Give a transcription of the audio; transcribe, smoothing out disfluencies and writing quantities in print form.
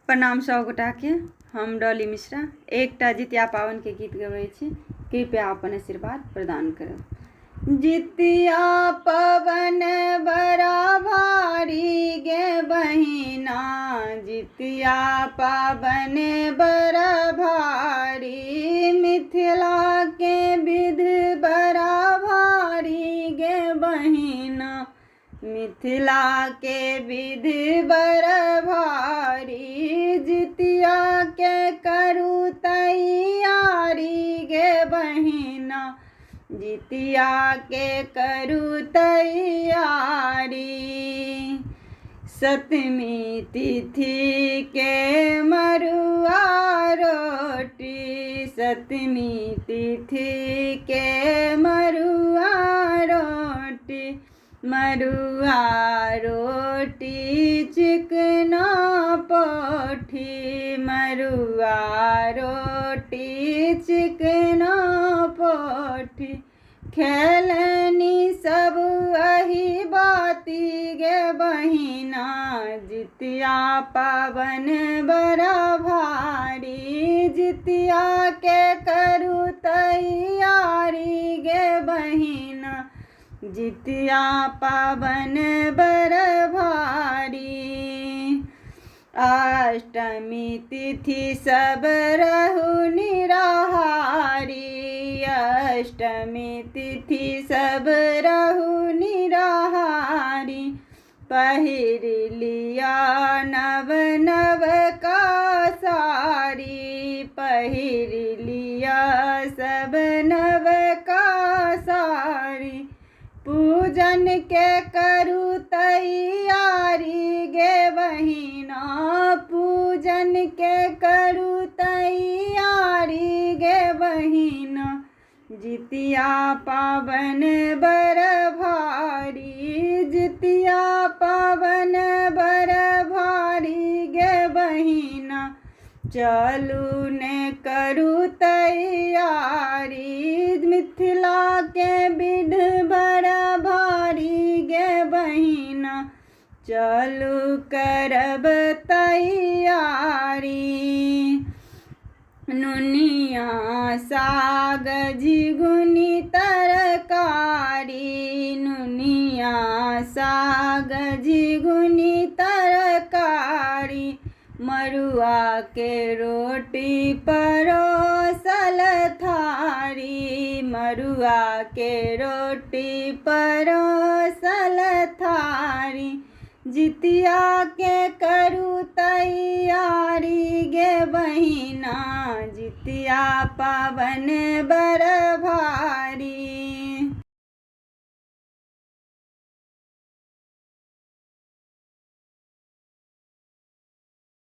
प्रणाम सब गोटा के। हम डॉली मिश्रा एकटा जितिया पावन के गीत गबै छी। कृपया अपन आशीर्वाद प्रदान करब। जितिया पावन बड़ा भारी गे बहिना, जितिया पावन बड़ा भारी, मिथिला के विध बड़ा भारी गे बहिना, मिथिला के विधि बड़ भारी, जितिया के करू तैयारी गे बहिना, जितिया के करू तैयारी। सतमी तिथि के मरुआ रोटी, सतमी तिथि के मरुआ रोटी, मरुआ रोटी चिकना पोठी, मरुआ रोटी चिकना पोठी। खेलनी सब अही बाती गे बहिना, जितिया पावन बड़ा भारी, जितिया के करू तैयारी गे बहिना, जितिया पावन बड़ भारी। अष्टमी तिथि सब रहु निराहारी, अष्टमी तिथि सब रहु निराहारी, पहिर लिया नव नव का सारी, पहिर लिया सब नव का सारी। पूजन के करू तैयारी गे बहिना, पूजन के करू तैयारी गे बहिना, जितिया पावन बड़ भारी, जितिया पावन बड़ भारी गे बहिना। चलू ने करू तैयारी, मिथिला के विध बड़ भारी गे बहिना, चलू करब तैयारी। नुनिया साग झिगुनी तरकारी, नुनिया साग झिगुनी तरकारी, मरुआ के रोटी परोसल थारी, मरुआ के रोटी परोसल थारी। जितिया के करू तैयारी गे बहिना, जितिया पावन बड़ भारी।